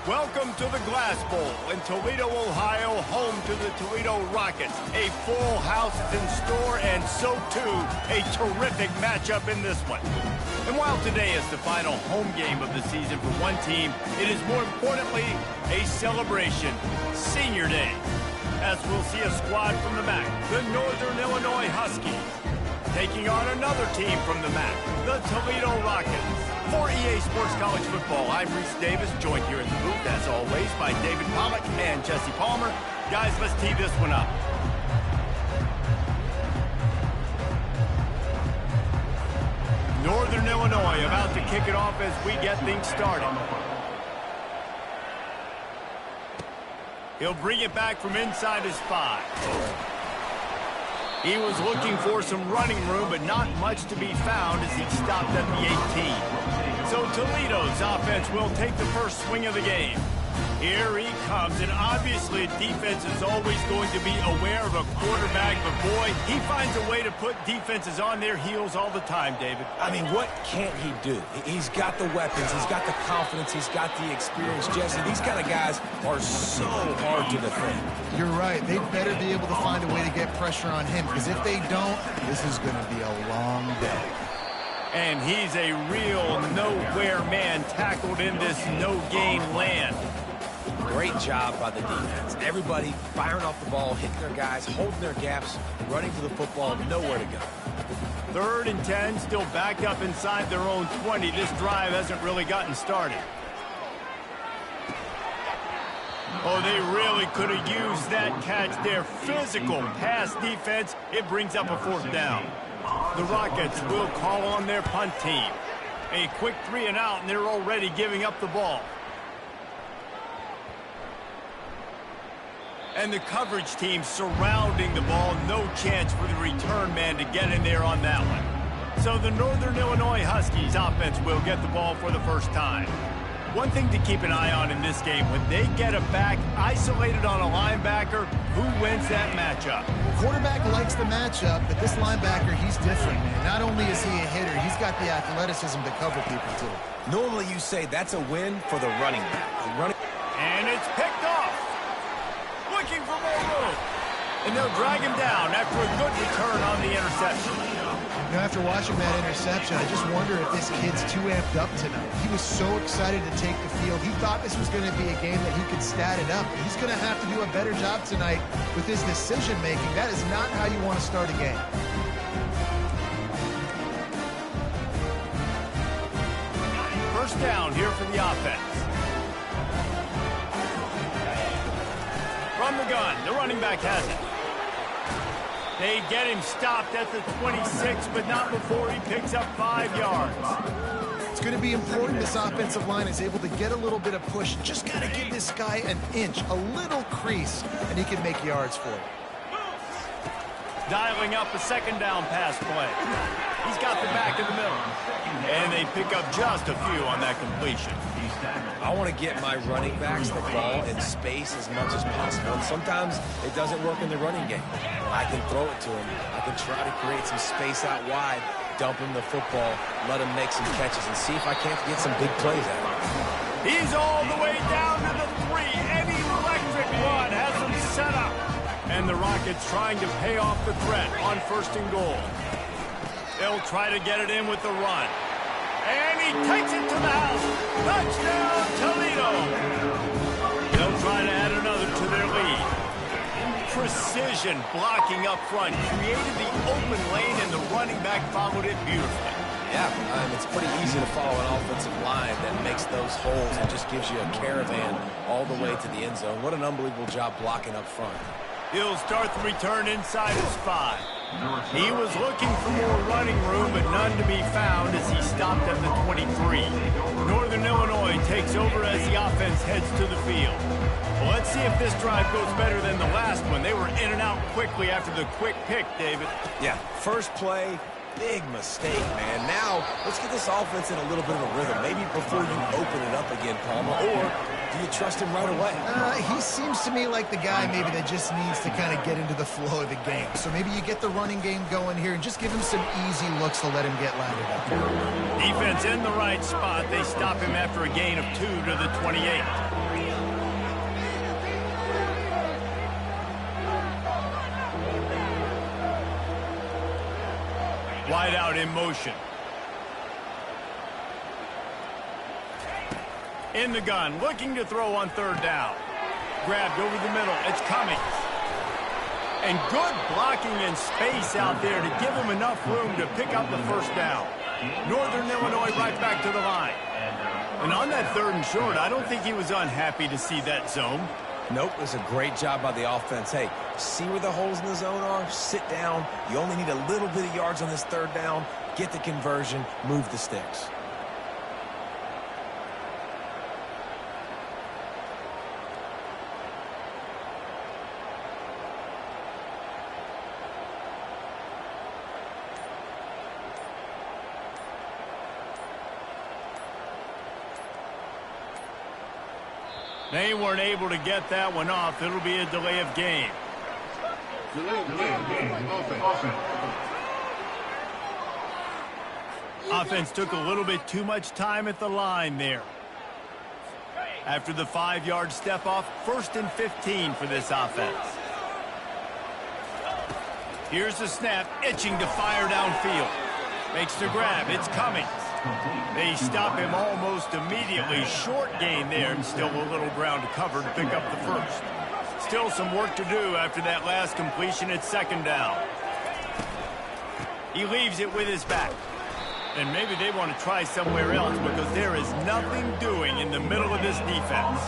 Welcome to the Glass Bowl in Toledo, Ohio, home to the Toledo Rockets. A full house is in store, and so too, a terrific matchup in this one. And while today is the final home game of the season for one team, it is more importantly a celebration, Senior Day, as we'll see a squad from the MAC, the Northern Illinois Huskies, taking on another team from the MAC, the Toledo Rockets. For EA Sports College Football, I'm Reese Davis, joined here in the booth, as always, by David Pollack and Jesse Palmer. Guys, let's tee this one up. Northern Illinois about to kick it off as we get things started. He'll bring it back from inside his 5. He was looking for some running room, but not much to be found as he stopped at the 18. So Toledo's offense will take the first swing of the game. Here he comes, and obviously defense is always going to be aware of a quarterback, but boy, he finds a way to put defenses on their heels all the time, David. I mean, what can't he do? He's got the weapons, he's got the confidence, he's got the experience. Jesse, these kind of guys are so hard to defend. You're right. They better be able to find a way to get pressure on him, because if they don't, this is going to be a long day. And he's a real nowhere man tackled in this no-gain land. Great job by the defense. Everybody firing off the ball, hitting their guys, holding their gaps, running to the football, nowhere to go. 3rd and 10, still backed up inside their own 20. This drive hasn't really gotten started. Oh, they really could have used that catch there. Physical pass defense. It brings up a 4th down. The Rockets will call on their punt team. A quick 3 and out, and they're already giving up the ball. And the coverage team surrounding the ball. No chance for the return man to get in there on that one. So the Northern Illinois Huskies offense will get the ball for the first time. One thing to keep an eye on in this game, when they get a back isolated on a linebacker, who wins that matchup? Quarterback likes the matchup, but this linebacker, he's different, man. Not only is he a hitter, he's got the athleticism to cover people, too. Normally you say that's a win for the running back. And it's picked off. Looking for more room. And they'll drag him down after a good return on the interception. You know, after watching that interception, I just wonder if this kid's too amped up tonight. He was so excited to take the field. He thought this was going to be a game that he could stat it up. He's going to have to do a better job tonight with his decision-making. That is not how you want to start a game. First down here for the offense. From the gun, the running back has it. They get him stopped at the 26, but not before he picks up 5 yards. It's going to be important this offensive line is able to get a little bit of push. Just got to give this guy an inch, a little crease, and he can make yards for it. Dialing up a 2nd down pass play. He's got the back in the middle. And they pick up just a few on that completion. I want to get my running backs the ball in space as much as possible. And sometimes it doesn't work in the running game. I can throw it to him. I can try to create some space out wide, dump him the football, let him make some catches, and see if I can't get some big plays out of him. He's all the way down to the 3. An electric run has him set up. And the Rockets trying to pay off the threat on 1st and goal. They'll try to get it in with the run. And he takes it to the house. Touchdown, Toledo. They'll try to add another to their lead. Precision blocking up front created the open lane, and the running back followed it beautifully. Yeah, it's pretty easy to follow an offensive line that makes those holes and just gives you a caravan all the way to the end zone. What an unbelievable job blocking up front. He'll start the return inside his 5. He was looking for more running room, but none to be found as he stopped at the 23. Northern Illinois takes over as the offense heads to the field. Well, let's see if this drive goes better than the last one. They were in and out quickly after the quick pick, David. Yeah, first play, big mistake, man. Now, let's get this offense in a little bit of a rhythm. Maybe before you open it up again, Palmer, or do you trust him right away? He seems to me like the guy maybe that just needs to kind of get into the flow of the game. So maybe you get the running game going here and just give him some easy looks to let him get landed up. Defense in the right spot. They stop him after a gain of 2 to the 28. Wide out in motion. In the gun, looking to throw on third down. Grabbed over the middle. It's coming. And good blocking in space out there to give him enough room to pick up the first down. Northern Illinois right back to the line. And on that 3rd and short, I don't think he was unhappy to see that zone. Nope, it was a great job by the offense. Hey, see where the holes in the zone are? Sit down. You only need a little bit of yards on this 3rd down. Get the conversion. Move the sticks. They weren't able to get that one off. It'll be a delay of game. Delay of game. Offense took a little bit too much time at the line there. After the 5-yard step off, 1st and 15 for this offense. Here's the snap, itching to fire downfield. Makes the grab. It's coming. They stop him almost immediately. Short gain there, and still a little ground to cover to pick up the first. Still some work to do after that last completion at 2nd down. He leaves it with his back. And maybe they want to try somewhere else because there is nothing doing in the middle of this defense.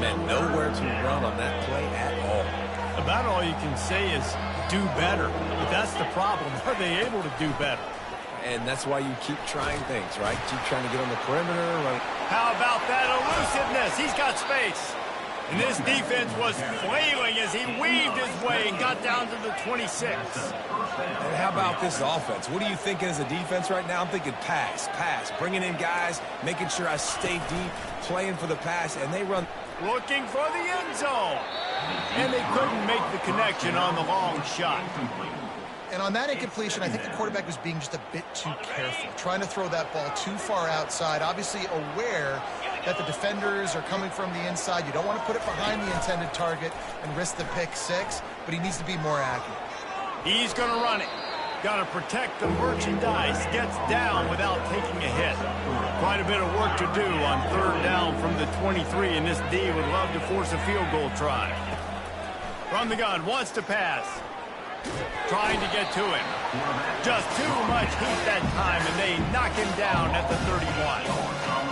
Man, nowhere to run on that play at all. About all you can say is do better. But that's the problem. Are they able to do better? And that's why you keep trying things, right? Keep trying to get on the perimeter. Right? How about that elusiveness? He's got space. And this defense was flailing as he weaved his way and got down to the 26. And how about this offense? What are you thinking as a defense right now? I'm thinking pass, bringing in guys, making sure I stay deep, playing for the pass, and they run. Looking for the end zone. And they couldn't make the connection on the long shot. And on that incompletion, I think the quarterback was being just a bit too careful, trying to throw that ball too far outside, obviously aware that the defenders are coming from the inside. You don't want to put it behind the intended target and risk the pick 6, but he needs to be more accurate. He's going to run it. Got to protect the merchandise. Gets down without taking a hit. Quite a bit of work to do on 3rd down from the 23, and this D would love to force a field goal try. From the gun, wants to pass. Trying to get to him. Just too much heat that time, and they knock him down at the 31.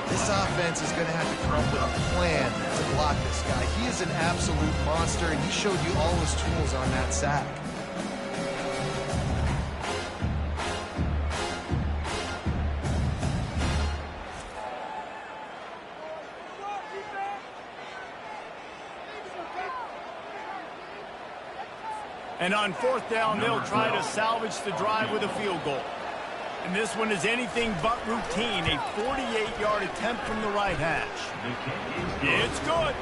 This offense is going to have to come up with a plan to block this guy. He is an absolute monster, and he showed you all his tools on that sack. And on 4th down, they'll try to salvage the drive with a field goal. And this one is anything but routine. A 48-yard attempt from the right hash. It's good.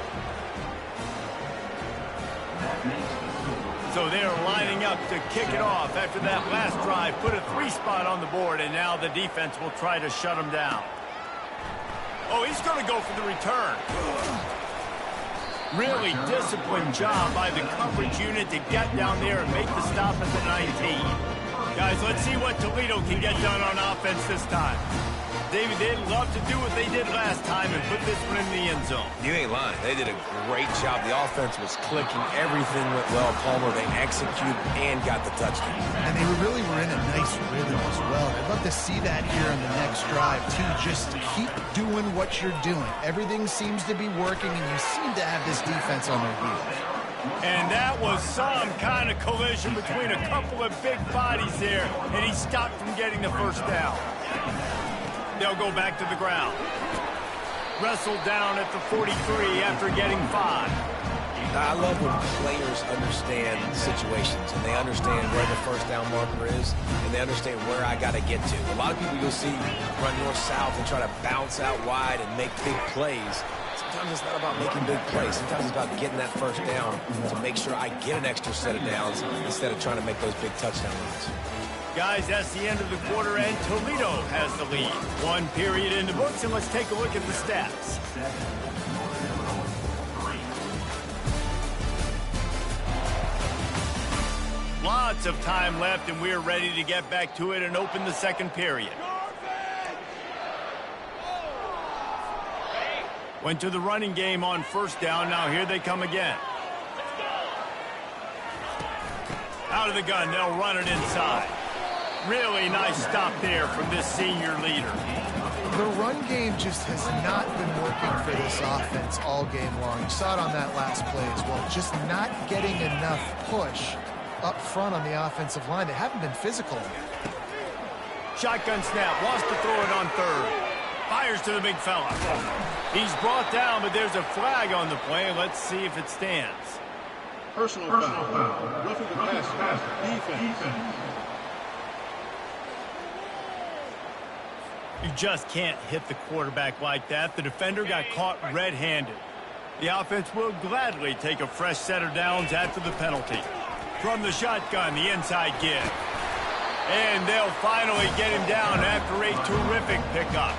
So they're lining up to kick it off after that last drive. Put a 3-spot on the board, and now the defense will try to shut them down. Oh, he's going to go for the return. Really disciplined job by the coverage unit to get down there and make the stop at the 19. Guys, let's see what Toledo can get done on offense this time. David, they'd love to do what they did last time and put this one in the end zone. You ain't lying. They did a great job. The offense was clicking. Everything went well. Palmer, they executed and got the touchdown. And they really were in a nice rhythm as well. I'd love to see that here on the next drive, too. Just keep doing what you're doing. Everything seems to be working, and you seem to have this defense on their heels. And that was some kind of collision between a couple of big bodies there, and he stopped from getting the first down. They'll go back to the ground. Wrestled down at the 43 after getting 5. I love when players understand situations, and they understand where the first down marker is, and they understand where I got to get to. A lot of people you'll see run north-south and try to bounce out wide and make big plays. Sometimes it's not about making big plays. Sometimes it's about getting that first down to make sure I get an extra set of downs instead of trying to make those big touchdown runs. Guys, that's the end of the quarter, and Toledo has the lead. 1 period in the books, and let's take a look at the stats. Lots of time left, and we're ready to get back to it and open the second period. Went to the running game on first down. Now here they come again. Out of the gun, they'll run it inside. Really nice stop there from this senior leader. The run game just has not been working for this offense all game long. You saw it on that last play as well. Just not getting enough push up front on the offensive line. They haven't been physical. Shotgun snap, wants to throw it on third. Fires to the big fella. He's brought down, but there's a flag on the play. Let's see if it stands. Personal foul. Roughing the passer. Defense. You just can't hit the quarterback like that. The defender got caught red-handed. The offense will gladly take a fresh set of downs after the penalty. From the shotgun, the inside give. And they'll finally get him down after a terrific pickup.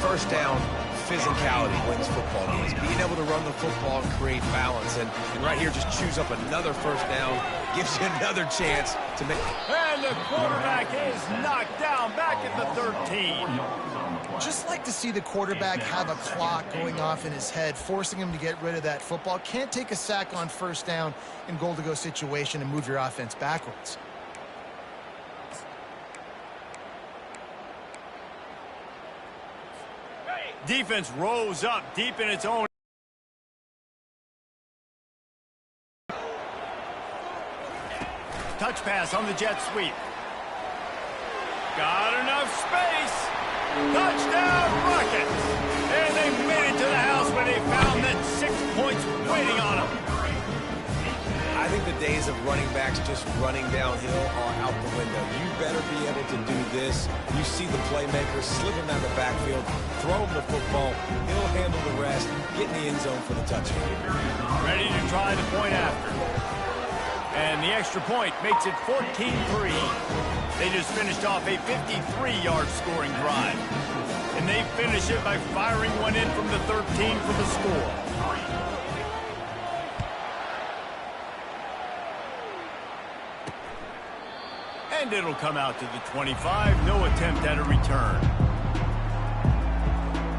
First down, physicality wins football games. Being able to run the football and create balance. And right here, just choose up another first down. Gives you another chance to make... And the quarterback is knocked down back at the 13. Just like to see the quarterback have a clock going off in his head, forcing him to get rid of that football. Can't take a sack on first down in goal-to-go situation and move your offense backwards. Defense rose up deep in its own. Touch pass on the jet sweep. Got enough space. Touchdown Rockets. And they made it to the house when they found that 6 points waiting on them. I think the days of running backs just running downhill are out the window. You better be able to do this. You see the playmaker, slip him down the backfield, throw him the football, he'll handle the rest, get in the end zone for the touchdown. Ready to try the point after. And the extra point makes it 14-3. They just finished off a 53-yard scoring drive. And they finish it by firing one in from the 13 for the score. And it'll come out to the 25. No attempt at a return.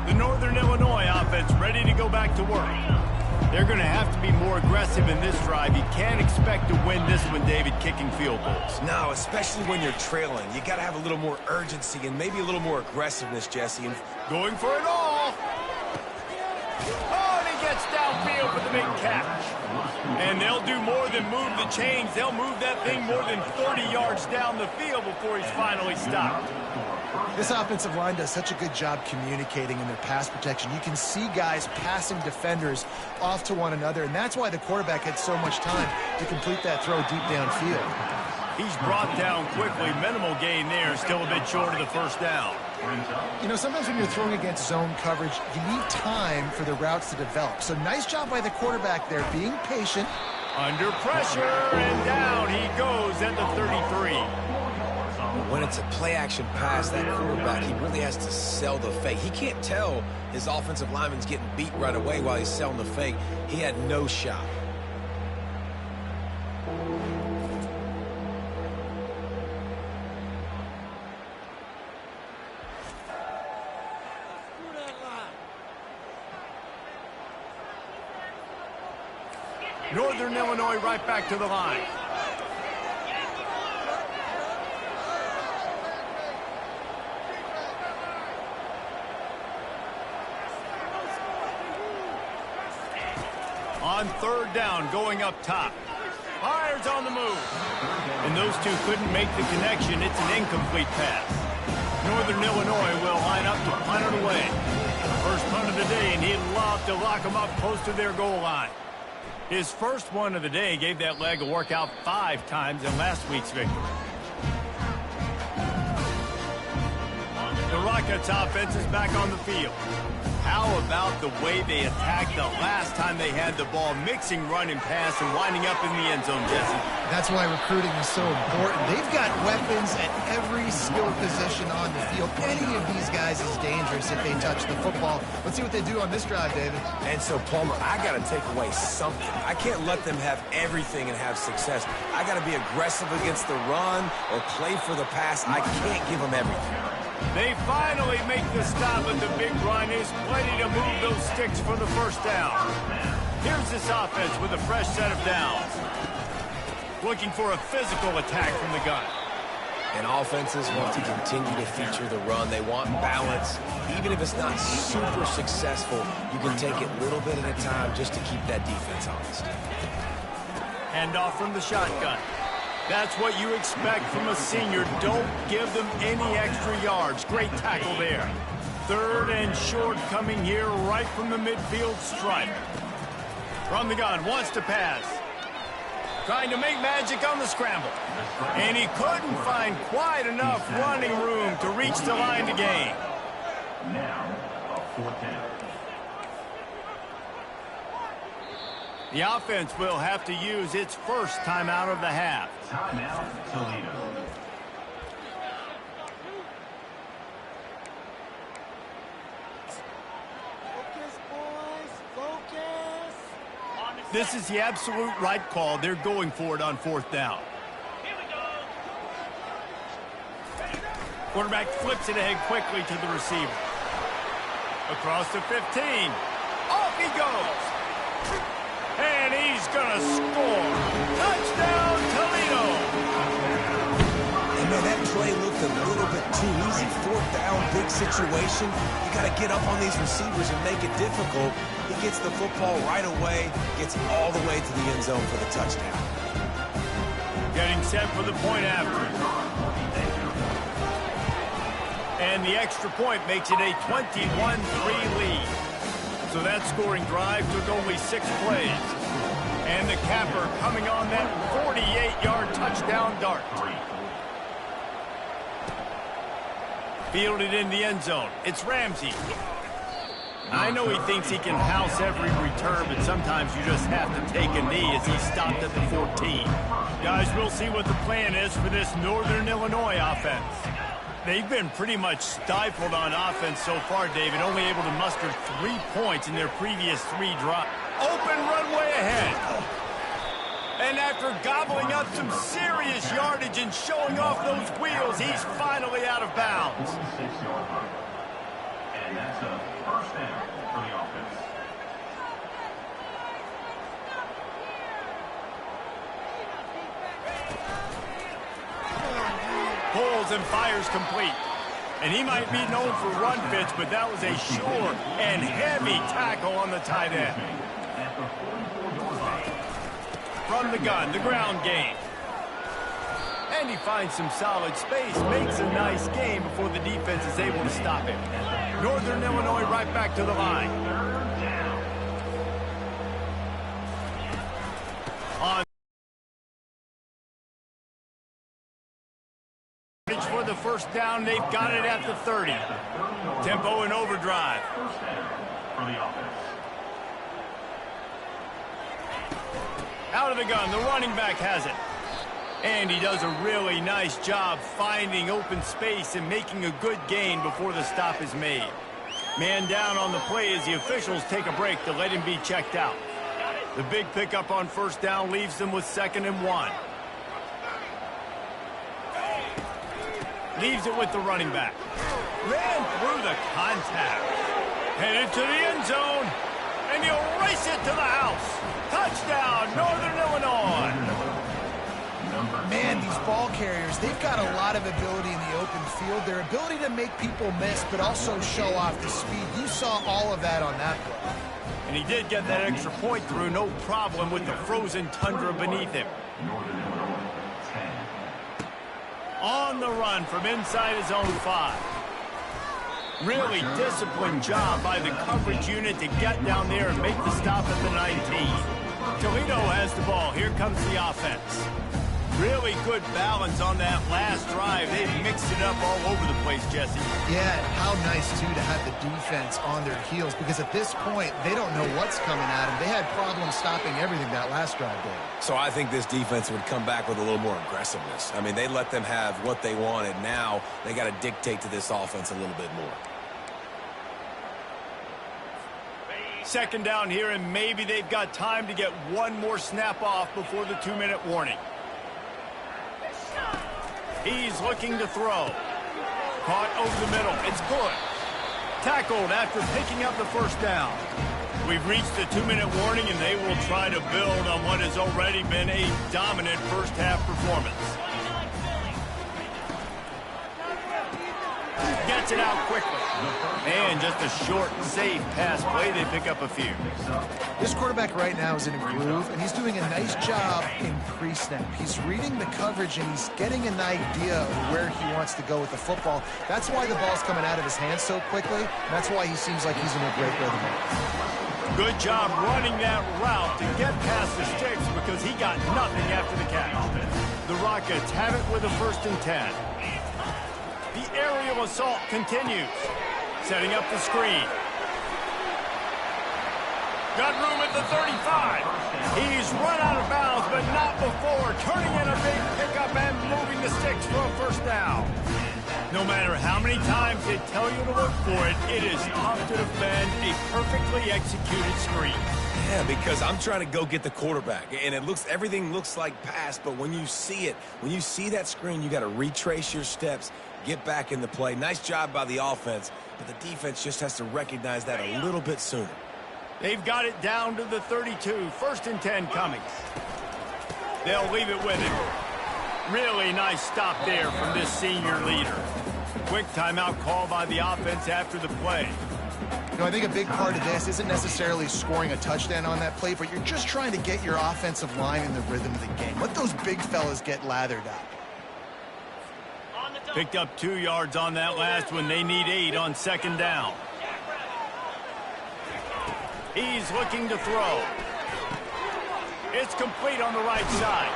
The Northern Illinois offense ready to go back to work. They're going to have to be more aggressive in this drive. You can't expect to win this one, David, kicking field goals. No, especially when you're trailing. You got to have a little more urgency and maybe a little more aggressiveness, Jesse. And going for it all. Oh, and he gets downfield for the big catch. And they'll do more than move the chains. They'll move that thing more than 40 yards down the field before he's finally stopped. This offensive line does such a good job communicating in their pass protection. You can see guys passing defenders off to one another, and that's why the quarterback had so much time to complete that throw deep downfield. He's brought down quickly. Minimal gain there. Still a bit short of the first down. You know, sometimes when you're throwing against zone coverage, you need time for the routes to develop. So nice job by the quarterback there, being patient. Under pressure, and down he goes at the 33. When it's a play-action pass, that quarterback, he really has to sell the fake. He can't tell his offensive lineman's getting beat right away while he's selling the fake. He had no shot. Northern Illinois right back to the line. On third down, going up top. Fires on the move. And those two couldn't make the connection. It's an incomplete pass. Northern Illinois will line up to punt it away. First punt of the day, and he'd love to lock them up close to their goal line. His first one of the day gave that leg a workout 5 times in last week's victory. The Rockets offense is back on the field. How about the way they attacked the last time they had the ball, mixing run and pass and winding up in the end zone, Jesse? That's why recruiting is so important. They've got weapons at every skill position on the field. Any of these guys is dangerous if they touch the football. Let's see what they do on this drive, David. And so, Palmer, I got to take away something. I can't let them have everything and have success. I got to be aggressive against the run or play for the pass. I can't give them everything. They finally make the stop at the big run. Is plenty to move those sticks for the first down. Here's this offense with a fresh set of downs. Looking for a physical attack from the gun. And offenses want to continue to feature the run. They want balance. Even if it's not super successful, you can take it little bit at a time just to keep that defense honest. Handoff from the shotgun. That's what you expect from a senior. Don't give them any extra yards. Great tackle there. 3rd and short coming here right from the midfield stripe. From the gun, wants to pass. Trying to make magic on the scramble. And he couldn't find quite enough running room to reach the line to gain. Now, a 4th down. The offense will have to use its first timeout of the half. Timeout, Toledo. Focus, boys, focus. This is the absolute right call. They're going for it on 4th down. Quarterback flips it ahead quickly to the receiver. Across the 15. Off he goes. And he's going to score. Touchdown, Toledo. And man, that play looked a little bit too easy. 4th down, big situation. You got to get up on these receivers and make it difficult. He gets the football right away, gets all the way to the end zone for the touchdown. Getting set for the point after. And the extra point makes it a 21-3 lead. So that scoring drive took only 6 plays. And the capper coming on that 48-yard touchdown dart. Fielded in the end zone. It's Ramsey. I know he thinks he can house every return, but sometimes you just have to take a knee as he stopped at the 14. Guys, we'll see what the plan is for this Northern Illinois offense. They've been pretty much stifled on offense so far, David, only able to muster 3 points in their previous 3 drops. Open runway ahead. And after gobbling up some serious yardage and showing off those wheels, he's finally out of bounds. 6-yard line. And that's a 1st down for the offense. Pulls and fires complete. And he might be known for run fits, but that was a sure and heavy tackle on the tight end. At the 44-yard line. From the gun, the ground game. And he finds some solid space, makes a nice game before the defense is able to stop him. Northern Illinois right back to the line. On for the first down, they've got it at the 30. Tempo and overdrive. 1st down for the offense. Out of the gun, the running back has it. And he does a really nice job finding open space and making a good gain before the stop is made. Man down on the play as the officials take a break to let him be checked out. The big pickup on 1st down leaves them with 2nd and 1. Leaves it with the running back. Ran through the contact. Headed to the end zone. And he'll race it to the house. Touchdown, Northern Illinois. Man, these ball carriers, they've got a lot of ability in the open field. Their ability to make people miss, but also show off the speed. You saw all of that on that play. And he did get that extra point through, no problem with the frozen tundra beneath him. Northern Illinois, 10. On the run from inside his own 5. Really disciplined job by the coverage unit to get down there and make the stop at the 19. Toledo has the ball. Here comes the offense. Really good balance on that last drive. They mixed it up all over the place, Jesse. Yeah, how nice, too, to have the defense on their heels, because at this point, they don't know what's coming at them. They had problems stopping everything that last drive did. So I think this defense would come back with a little more aggressiveness. I mean, they let them have what they wanted. Now they got to dictate to this offense a little bit more. Second down here, and maybe they've got time to get one more snap off before the 2-minute warning. He's looking to throw. Caught over the middle. It's good. Tackled after picking up the first down. We've reached the 2-minute warning, and they will try to build on what has already been a dominant first-half performance. Gets it out quickly. And just a short, safe pass play. They pick up a few. This quarterback right now is in a groove, and he's doing a nice job in pre-snap. He's reading the coverage, and he's getting an idea of where he wants to go with the football. That's why the ball's coming out of his hands so quickly. That's why he seems like he's in a great rhythm. Good job running that route to get past the sticks because he got nothing after the catch. The Rockets have it with a 1st and 10. The aerial assault continues. Setting up the screen. Got room at the 35. He's run out of bounds, but not before turning in a big pickup and moving the sticks for a 1st down. No matter how many times they tell you to look for it, it is tough to defend a perfectly executed screen. Yeah, because I'm trying to go get the quarterback, and everything looks like pass, but when you see it, when you see that screen, you got to retrace your steps, get back in the play. Nice job by the offense, but the defense just has to recognize that a little bit sooner. They've got it down to the 32. 1st and 10 coming. They'll leave it with him. Really nice stop there from this senior leader. Quick timeout call by the offense after the play. You know, I think a big part of this isn't necessarily scoring a touchdown on that play, but you're just trying to get your offensive line in the rhythm of the game. Let those big fellas get lathered up. Picked up 2 yards on that last one. They need 8 on 2nd down. He's looking to throw. It's complete on the right side.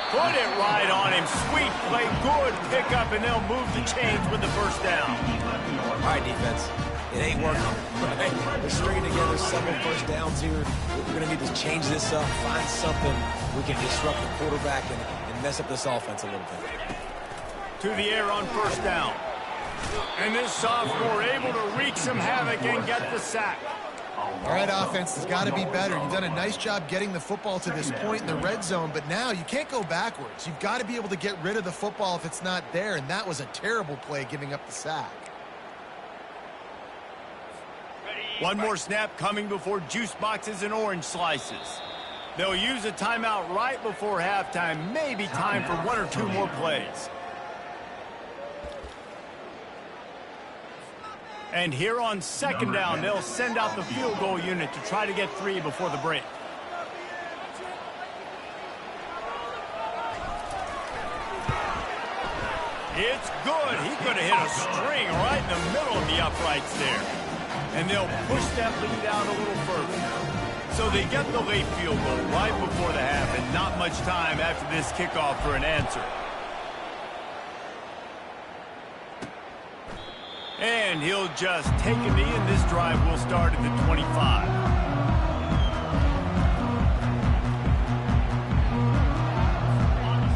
Put it right on him. Sweet play. Good pickup, and they'll move the chains with the 1st down. All right, defense. It ain't working. Right? We're stringing together several 1st downs here. We're going to need to change this up, find something we can disrupt the quarterback and mess up this offense a little bit. To the air on 1st down. And this sophomore able to wreak some havoc and get the sack. All right, offense has got to be better. You've done a nice job getting the football to this point in the red zone, but now you can't go backwards. You've got to be able to get rid of the football if it's not there, and that was a terrible play giving up the sack. One more snap coming before juice boxes and orange slices. They'll use a timeout right before halftime. Maybe time for 1 or 2 more plays. And here on 2nd down, they'll send out the field goal unit to try to get 3 before the break. It's good. He could have hit a string right in the middle of the uprights there. And they'll push that lead out a little further. So they get the late field goal right before the half, and not much time after this kickoff for an answer. And he'll just take a knee, and this drive will start at the 25.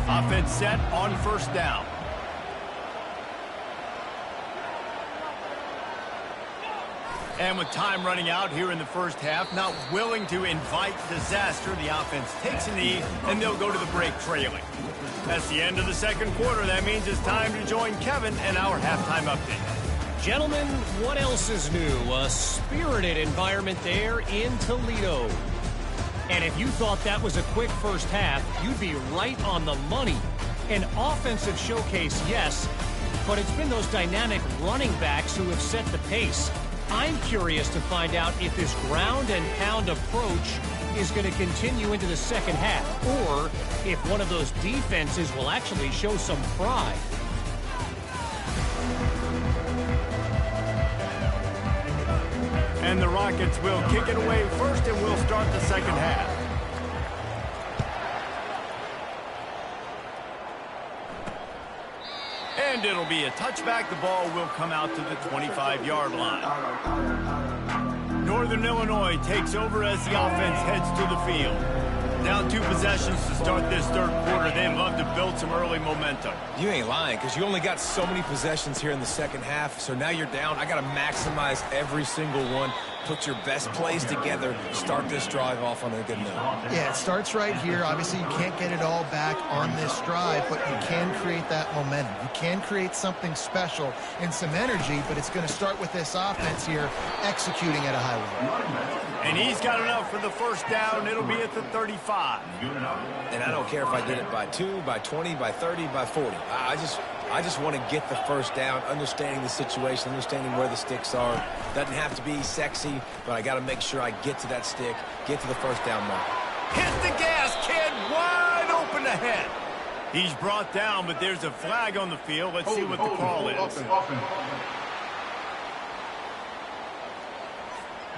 Offense set on 1st down. And with time running out here in the 1st half, not willing to invite disaster, the offense takes a knee, and they'll go to the break trailing. That's the end of the 2nd quarter. That means it's time to join Kevin and our halftime update. Gentlemen, what else is new? A spirited environment there in Toledo. And if you thought that was a quick 1st half, you'd be right on the money. An offensive showcase, yes, but it's been those dynamic running backs who have set the pace. I'm curious to find out if this ground and pound approach is going to continue into the 2nd half, or if one of those defenses will actually show some pride. And the Rockets will kick it away first, and we'll start the 2nd half. And it'll be a touchback. The ball will come out to the 25-yard line. Northern Illinois takes over as the offense heads to the field. Down 2 possessions to start this third quarter. They'd love to build some early momentum. You ain't lying, because you only got so many possessions here in the second half, so now you're down. I got to maximize every single one. Put your best plays together. Start this drive off on a good note. Yeah, it starts right here. Obviously, you can't get it all back on this drive, but you can create that momentum. You can create something special and some energy, but it's going to start with this offense here executing at a high level. And he's got enough for the first down. It'll be at the 35. And I don't care if I did it by 2, by 20, by 30, by 40. I just want to get the first down, understanding the situation, understanding where the sticks are. Doesn't have to be sexy, but I got to make sure I get to that stick, get to the first down mark. Hit the gas, kid. Wide open ahead. He's brought down, but there's a flag on the field. Let's see what the call is.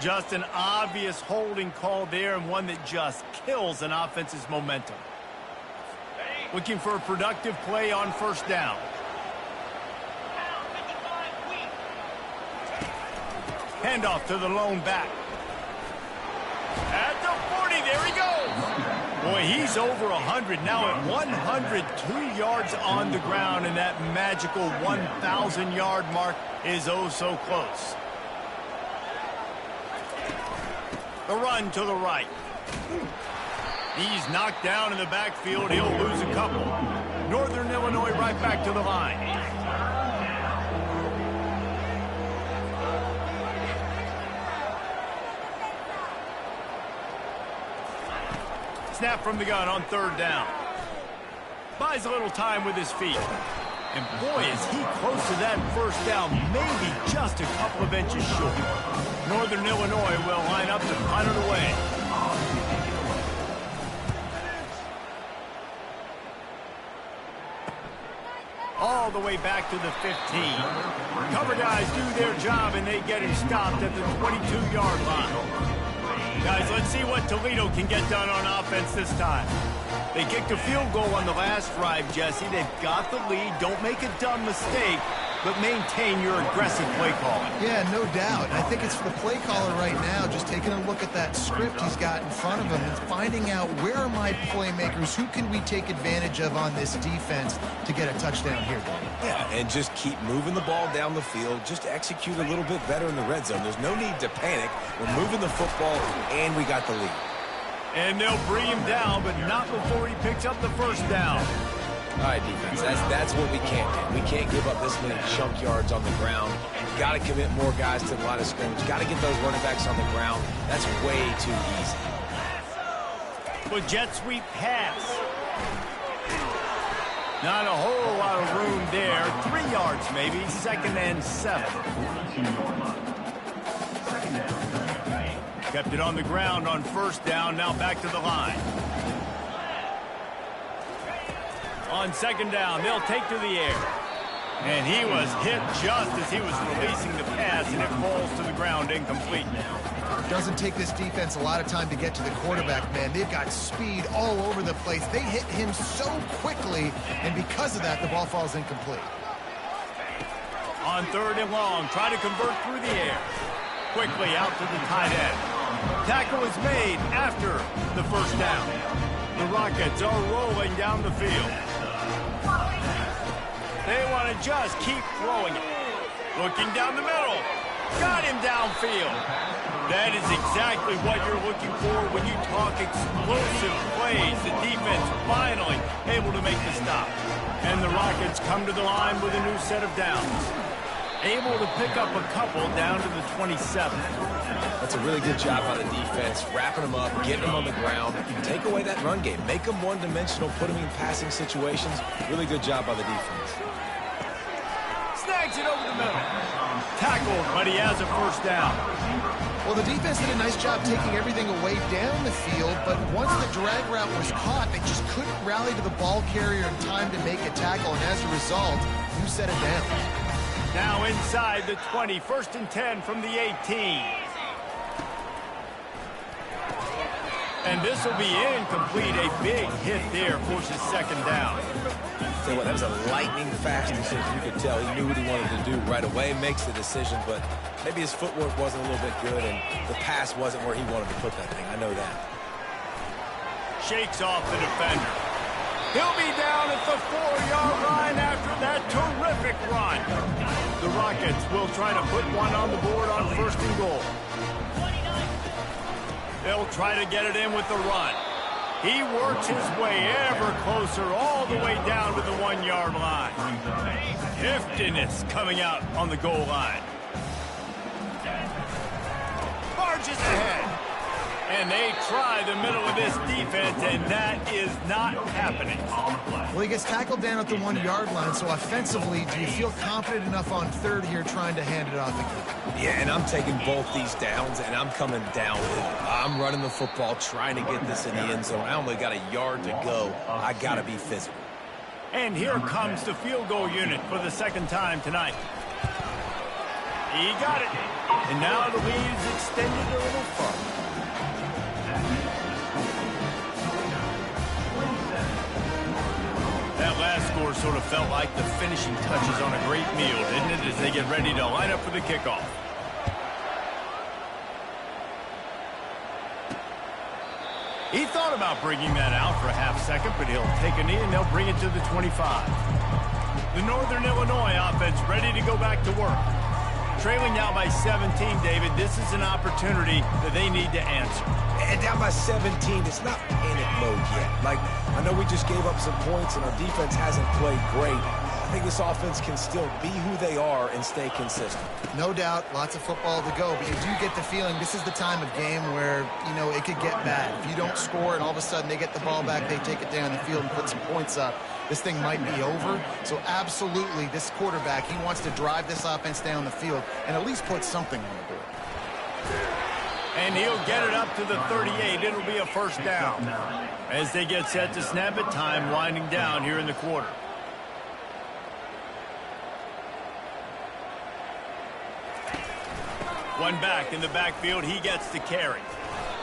Just an obvious holding call there, and one that just kills an offense's momentum. Looking for a productive play on first down. Handoff to the lone back. At the 40, there he goes. Boy, he's over 100 now at 102 yards on the ground, and that magical 1,000-yard mark is oh so close. The run to the right. He's knocked down in the backfield. He'll lose a couple. Northern Illinois right back to the line. Snap from the gun on third down. Buys a little time with his feet. And boy, is he close to that first down, maybe just a couple of inches short. Northern Illinois will line up to punt it away. All the way back to the 15. Cover guys do their job, and they get him stopped at the 22-yard line. Guys, let's see what Toledo can get done on offense this time. They kicked a field goal on the last drive, Jesse. They've got the lead. Don't make a dumb mistake, but maintain your aggressive play calling. Yeah, no doubt. I think it's the play caller right now just taking a look at that script he's got in front of him and finding out where are my playmakers, who can we take advantage of on this defense to get a touchdown here, buddy. Yeah, and just keep moving the ball down the field. Just execute a little bit better in the red zone. There's no need to panic. We're moving the football, and we got the lead. And they'll bring him down, but not before he picks up the first down. All right, defense, that's what we can't do. We can't give up this many chunk yards on the ground. Got to commit more guys to the line of scrimmage. Got to get those running backs on the ground. That's way too easy. With jet sweep pass. Not a whole lot of room there. 3 yards maybe. 2nd and 7. Kept it on the ground on first down. Now back to the line. On 2nd down, they'll take to the air. And he was hit just as he was releasing the pass, and it falls to the ground incomplete. It doesn't take this defense a lot of time to get to the quarterback, man. They've got speed all over the place. They hit him so quickly, and because of that, the ball falls incomplete. On 3rd and long, try to convert through the air. Quickly out to the tight end. Tackle is made after the first down. The Rockets are rolling down the field. They want to just keep throwing it. Looking down the middle. Got him downfield. That is exactly what you're looking for when you talk explosive plays. The defense finally able to make the stop. And the Rockets come to the line with a new set of downs. Able to pick up a couple down to the 27. That's a really good job by the defense, wrapping them up, getting them on the ground. Take away that run game. Make them one-dimensional, put them in passing situations. Really good job by the defense. Snags it over the middle. Tackled, but he has a first down. Well, the defense did a nice job taking everything away down the field, but once the drag route was caught, they just couldn't rally to the ball carrier in time to make a tackle, and as a result, you set it down. Now inside the 20, 1st and 10 from the 18. And this will be incomplete. A big hit there forces second down. Tell you what, that was a lightning fast decision. You could tell he knew what he wanted to do right away, makes the decision, but maybe his footwork wasn't a little bit good and the pass wasn't where he wanted to put that thing. I know that. Shakes off the defender. He'll be down at the 4-yard line after that terrific run. The Rockets will try to put one on the board on 1st and goal. They'll try to get it in with the run. He works his way ever closer all the way down to the 1-yard line. Heftiness coming out on the goal line. Barges ahead. And they try the middle of this defense, and that is not happening. Well, he gets tackled down at the 1-yard line, so offensively, do you feel confident enough on 3rd here trying to hand it off again? Yeah, and I'm taking both these downs, and I'm coming downhill. I'm running the football, trying to get this in the end zone. I only got a yard to go. I got to be physical. And here comes the field goal unit for the 2nd time tonight. He got it. And now the lead is extended a little further. That last score sort of felt like the finishing touches on a great meal, didn't it, as they get ready to line up for the kickoff. He thought about bringing that out for a half second, but he'll take a knee and they'll bring it to the 25. The Northern Illinois offense ready to go back to work. Trailing now by 17, David, this is an opportunity that they need to answer. And down by 17, it's not panic mode yet. Like, I know we just gave up some points and our defense hasn't played great. I think this offense can still be who they are and stay consistent. No doubt, lots of football to go, but you do get the feeling this is the time of game where, you know, it could get bad. If you don't score and all of a sudden they get the ball back, they take it down the field and put some points up, this thing might be over. So absolutely, this quarterback, he wants to drive this offense down the field and at least put something on the board. And he'll get it up to the 38. It'll be a 1st down. As they get set to snap it, time winding down here in the quarter. One back in the backfield. He gets the carry.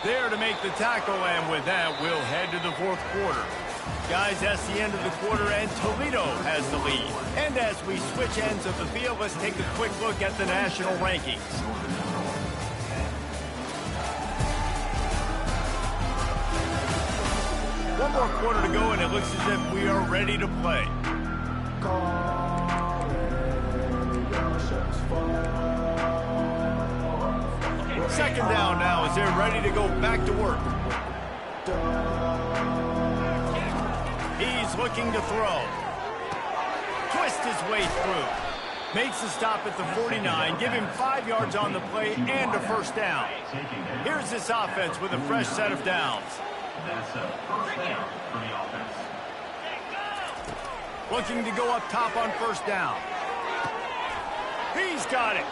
There to make the tackle, and with that, we'll head to the 4th quarter. Guys, that's the end of the quarter, and Toledo has the lead. And as we switch ends of the field, let's take a quick look at the national rankings. One more quarter to go, and it looks as if we are ready to play. Second down now as they're ready to go back to work. He's looking to throw. Twist his way through. Makes the stop at the 49. Give him 5 yards on the play and a 1st down. Here's this offense with a fresh set of downs. That's a 1st down for the offense. Looking to go up top on 1st down. He's got it.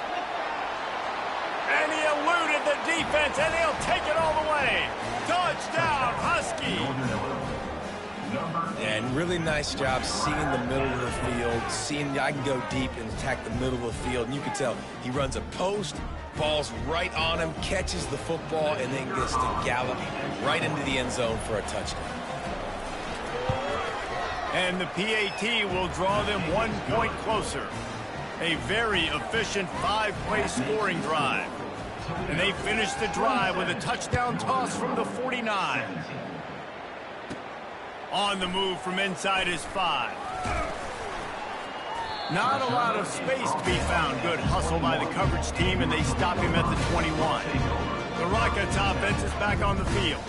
And he eluded the defense, and he'll take it all the way. Touchdown, Husky. And really nice job seeing the middle of the field, seeing I can go deep and attack the middle of the field. And you can tell he runs a post, ball's right on him, catches the football, and then gets to gallop right into the end zone for a touchdown. And the PAT will draw them 1 point closer. A very efficient 5-play scoring drive. And they finish the drive with a touchdown toss from the 49. On the move from inside his 5. Not a lot of space to be found. Good hustle by the coverage team, and they stop him at the 21. The Rockets offense is back on the field.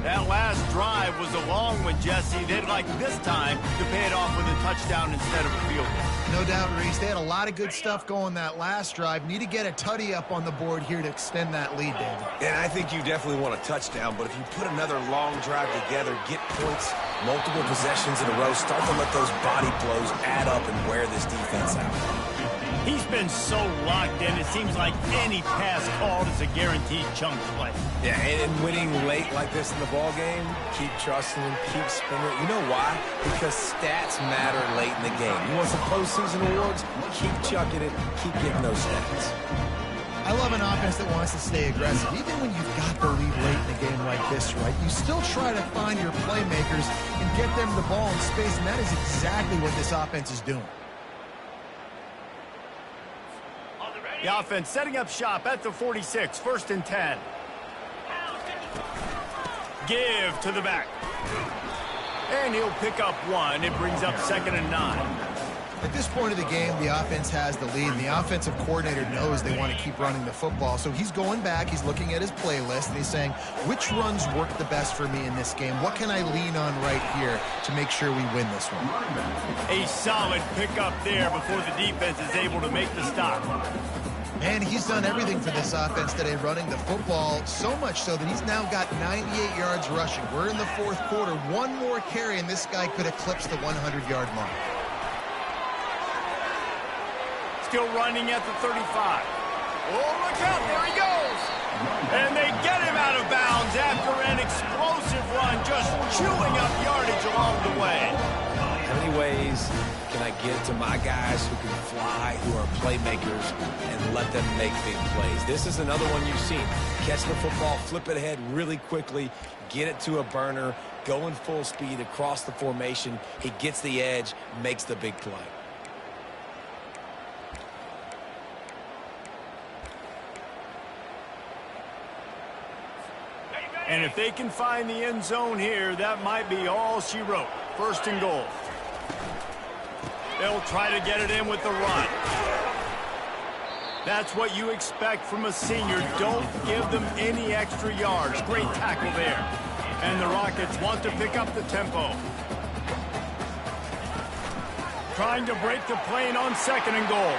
That last drive was a long one, Jesse. They'd like this time to pay it off with a touchdown instead of a field goal. No doubt, Reese. They had a lot of good stuff going that last drive. Need to get a tutty up on the board here to extend that lead, David. And I think you definitely want a touchdown, but if you put another long drive together, get points, multiple possessions in a row, start to let those body blows add up and wear this defense out. He's been so locked in, it seems like any pass called is a guaranteed chunk play. Yeah, and winning late like this in the ball game, keep trusting him, keep spinning. You know why? Because stats matter late in the game. You want some postseason awards? Keep chucking it, keep getting those stats. I love an offense that wants to stay aggressive. Even when you've got the lead late in a game like this, right, you still try to find your playmakers and get them the ball in space, and that is exactly what this offense is doing. The offense setting up shop at the 46, 1st and 10. Give to the back. And he'll pick up 1. It brings up 2nd and 9. At this point of the game, the offense has the lead, and the offensive coordinator knows they want to keep running the football. So he's going back, he's looking at his playlist, and he's saying, which runs work the best for me in this game? What can I lean on right here to make sure we win this one? A solid pickup there before the defense is able to make the stop. Man, he's done everything for this offense today, running the football, so much so that he's now got 98 yards rushing. We're in the 4th quarter. One more carry, and this guy could eclipse the 100-yard mark. Still running at the 35. Oh, look out, there he goes. And they get him out of bounds after an explosive run, just chewing up yardage along the way. How many ways can I get to my guys who can fly, who are playmakers, and let them make big plays? This is another one you've seen. Catch the football, flip it ahead really quickly, get it to a burner, go in full speed across the formation. He gets the edge, makes the big play. And if they can find the end zone here, that might be all she wrote. 1st and goal. They'll try to get it in with the run. That's what you expect from a senior. Don't give them any extra yards. Great tackle there. And the Rockets want to pick up the tempo. Trying to break the plane on 2nd and goal.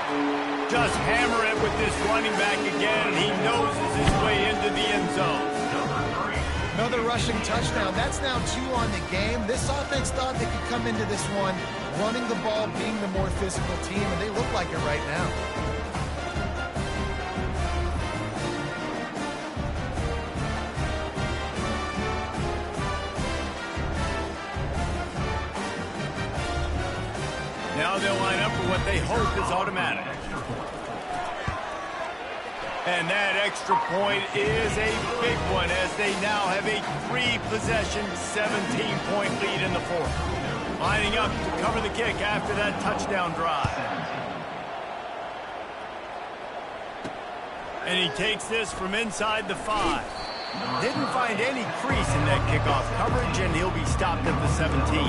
Just hammer it with this running back again. He noses his way into the end zone. Another rushing touchdown. That's now 2 on the game. This offense thought they could come into this one running the ball, being the more physical team, and they look like it right now. Now they'll line up for what they hope is automatic. And that extra point is a big one as they now have a 3-possession, 17-point lead in the 4th. Lining up to cover the kick after that touchdown drive. And he takes this from inside the 5. Didn't find any crease in that kickoff coverage, and he'll be stopped at the 17.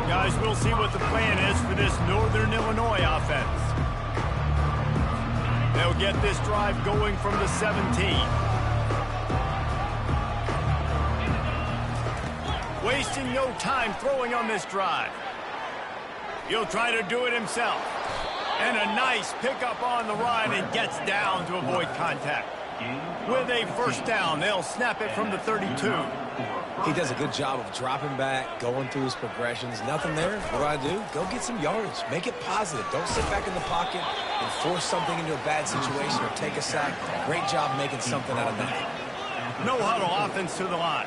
Guys, we'll see what the plan is for this Northern Illinois offense. They'll get this drive going from the 17. Wasting no time throwing on this drive. He'll try to do it himself. And a nice pickup on the run and gets down to avoid contact. With a 1st down, they'll snap it from the 32. He does a good job of dropping back, going through his progressions. Nothing there. What do? Go get some yardage. Make it positive. Don't sit back in the pocket and force something into a bad situation or take a sack. Great job making something out of nothing. No huddle offense to the line.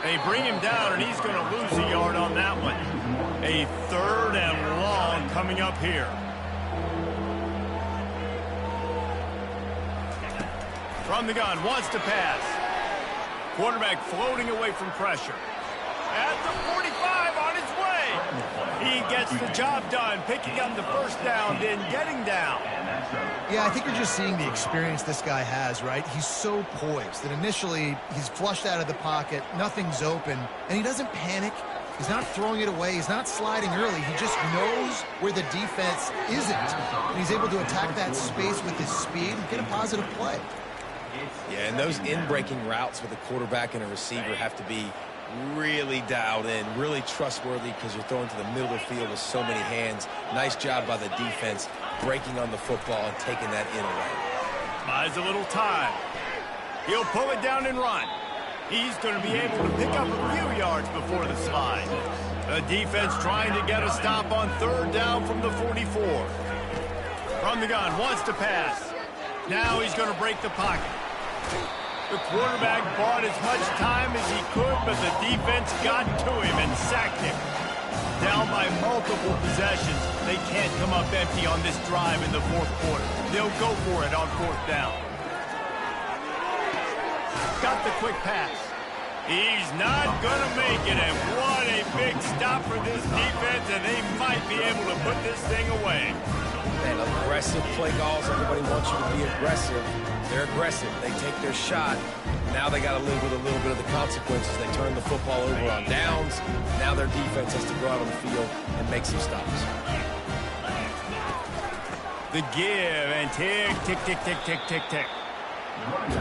They bring him down, and he's going to lose a yard on that one. A 3rd and long coming up here. From the gun, wants to pass. Quarterback floating away from pressure. At the 45, on his way. He gets the job done, picking up the 1st down, then getting down. Yeah, I think you're just seeing the experience this guy has, right? He's so poised that initially he's flushed out of the pocket, nothing's open, and he doesn't panic. He's not throwing it away. He's not sliding early. He just knows where the defense isn't. And he's able to attack that space with his speed and get a positive play. Yeah, and those in-breaking routes with a quarterback and a receiver have to be really dialed in, really trustworthy because you're throwing to the middle of the field with so many hands. Nice job by the defense breaking on the football and taking that in away. Buys a little time. He'll pull it down and run. He's going to be able to pick up a few yards before the slide. The defense trying to get a stop on 3rd down from the 44. From the gun, wants to pass. Now he's going to break the pocket. The quarterback bought as much time as he could, but the defense got to him and sacked him. Down by multiple possessions, they can't come up empty on this drive in the fourth quarter. They'll go for it on fourth down. Got the quick pass. He's not going to make it, and what a big stop for this defense, and they might be able to put this thing away. Man, aggressive play calls. Everybody wants you to be aggressive. They're aggressive. They take their shot. Now they got to live with a little bit of the consequences. They turn the football over on downs. Now their defense has to go out on the field and make some stops. The give, and tick, tick, tick, tick, tick, tick, tick.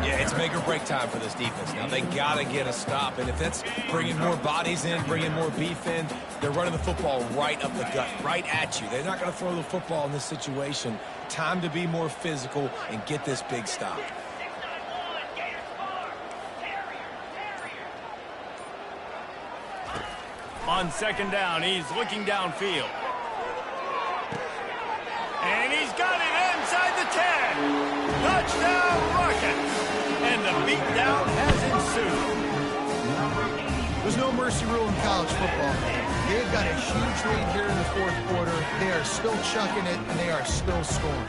Yeah, it's make or break time for this defense. Now, they got to get a stop, and if that's bringing more bodies in, bringing more beef in, they're running the football right up the gut, right at you. They're not going to throw the football in this situation. Time to be more physical and get this big stop. On second down, he's looking downfield. And he's got it inside the 10. Touchdown Rockets. And the beatdown has ensued. There's no mercy rule in college football. They've got a huge lead here in the fourth quarter. They are still chucking it, and they are still scoring.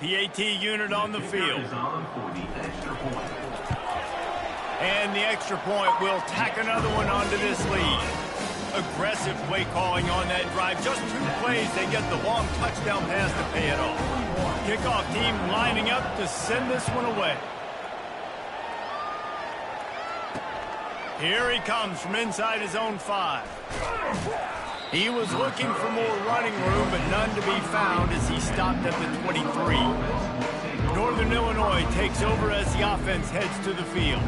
PAT unit on the field. And the extra point will tack another one onto this lead. Aggressive play calling on that drive. Just 2 plays, they get the long touchdown pass to pay it off. Kickoff team lining up to send this one away. Here he comes from inside his own 5. He was looking for more running room, but none to be found as he stopped at the 23. Northern Illinois takes over as the offense heads to the field.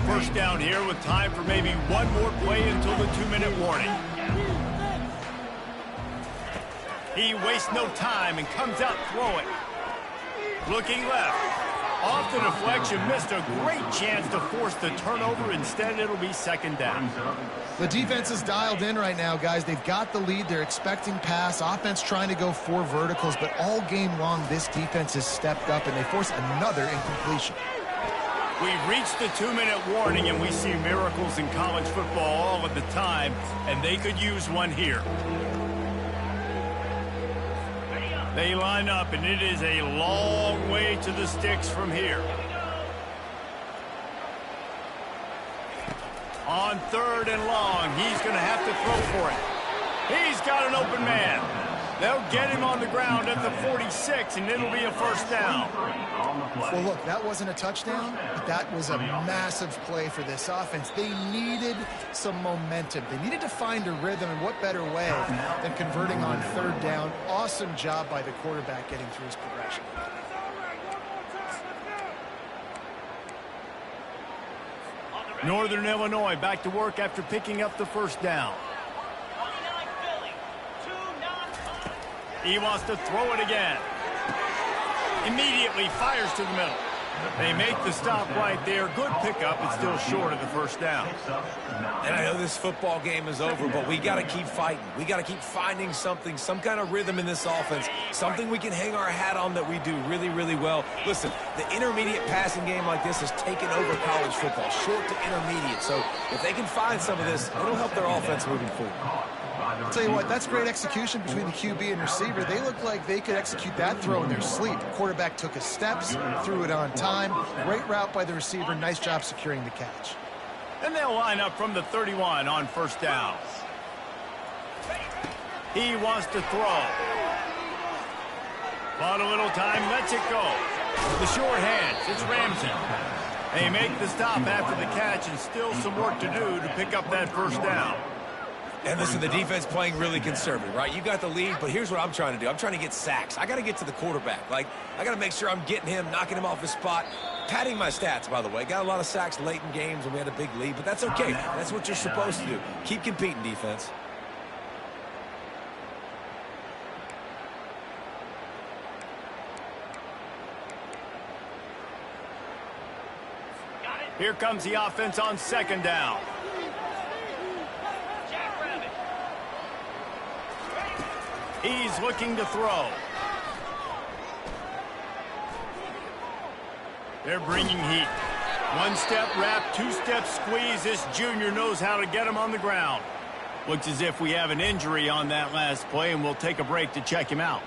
First down here with time for maybe one more play until the 2-minute warning. He wastes no time and comes out throwing. Looking left. Off the deflection, missed a great chance to force the turnover. Instead, it'll be second down. The defense is dialed in right now, guys. They've got the lead. They're expecting pass. Offense trying to go 4 verticals, but all game long, this defense has stepped up, and they force another incompletion. We've reached the 2-minute warning, and we see miracles in college football all of the time, and they could use one here. They line up, and it is a long way to the sticks from here. On 3rd and long, he's going to have to throw for it. He's got an open man. They'll get him on the ground at the 46, and it'll be a first down. Well, look, that wasn't a touchdown, but that was a massive play for this offense. They needed some momentum. They needed to find a rhythm, and what better way than converting on 3rd down. Awesome job by the quarterback getting through his progression. Northern Illinois back to work after picking up the first down. He wants to throw it again. Immediately fires to the middle. They make the stop right there. Good pickup. It's still short of the first down. And I know this football game is over, but we got to keep fighting. We got to keep finding something, some kind of rhythm in this offense, something we can hang our hat on that we do really, really well. Listen, the intermediate passing game like this has taken over college football, short to intermediate. So if they can find some of this, it'll help their offense moving forward. I'll tell you what, that's great execution between the QB and receiver. They look like they could execute that throw in their sleep. The quarterback took his steps, threw it on time. Great route by the receiver. Nice job securing the catch. And they'll line up from the 31 on first down. He wants to throw. Bought a little time, lets it go. The short hands, it's Ramsey. They make the stop after the catch, and still some work to do to pick up that first down. And listen, the defense playing really conservative, right? You got the lead, but here's what I'm trying to do. I'm trying to get sacks. I got to get to the quarterback. Like, I got to make sure I'm getting him, knocking him off his spot. Padding my stats, by the way. Got a lot of sacks late in games when we had a big lead, but that's okay. That's what you're supposed to do. Keep competing, defense. Here comes the offense on second down. He's looking to throw. They're bringing heat. One-step wrap, two-step squeeze. This junior knows how to get him on the ground. Looks as if we have an injury on that last play, and we'll take a break to check him out.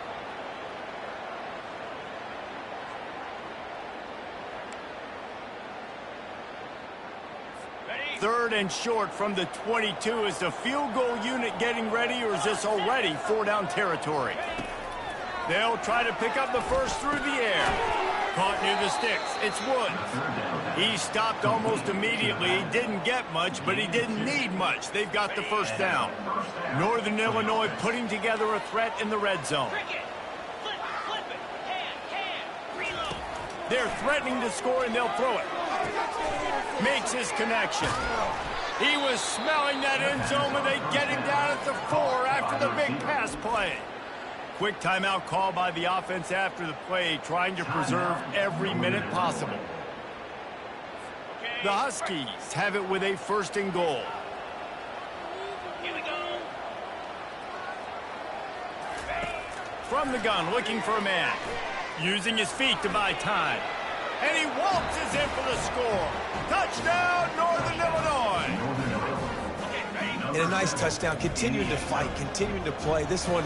Third and short from the 22. Is the field goal unit getting ready, or is this already four-down territory? They'll try to pick up the first through the air. Caught near the sticks. It's Woods. He stopped almost immediately. He didn't get much, but he didn't need much. They've got the first down. Northern Illinois putting together a threat in the red zone. They're threatening to score, and they'll throw it. Makes his connection. He was smelling that end zone when they get him down at the 4 after the big pass play. Quick timeout call by the offense after the play, trying to preserve every minute possible. The Huskies have it with a first and goal. Here we go. From the gun, looking for a man. Using his feet to buy time. And he waltzes in for the score. Touchdown, Northern Illinois. And a nice touchdown, continuing to fight, continuing to play. This one,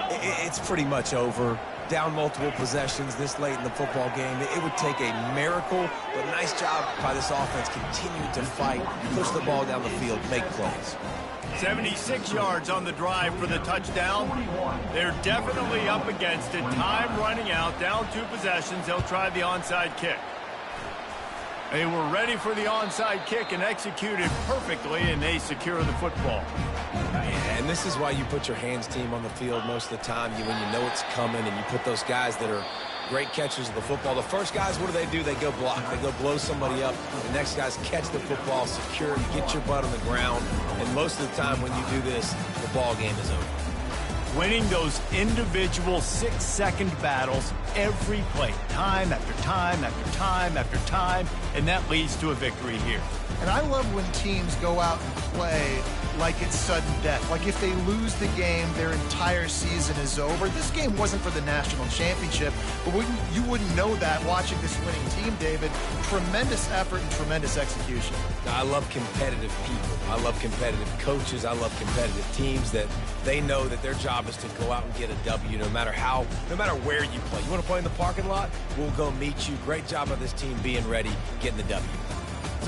it's pretty much over. Down multiple possessions this late in the football game. It would take a miracle, but nice job by this offense continuing to fight, push the ball down the field, make plays. 76 yards on the drive for the touchdown. They're definitely up against it. Time running out, down 2 possessions. They'll try the onside kick. They were ready for the onside kick and executed perfectly, and they secure the football. And this is why you put your hands team on the field most of the time, when you know it's coming, and you put those guys that are great catchers of the football. The first guys, what do? They go block. They go blow somebody up. The next guys catch the football, secure, get your butt on the ground. And most of the time when you do this, the ball game is over. Winning those individual 6-second battles every play, time after time after time after time, and that leads to a victory here. And I love when teams go out and play like it's sudden death. Like if they lose the game, their entire season is over. This game wasn't for the national championship, but you wouldn't know that watching this winning team, David. Tremendous effort and tremendous execution. I love competitive people. I love competitive coaches. I love competitive teams that they know that their job is to go out and get a W no matter where you play. You want to play in the parking lot? We'll go meet you. Great job by this team being ready, getting the W.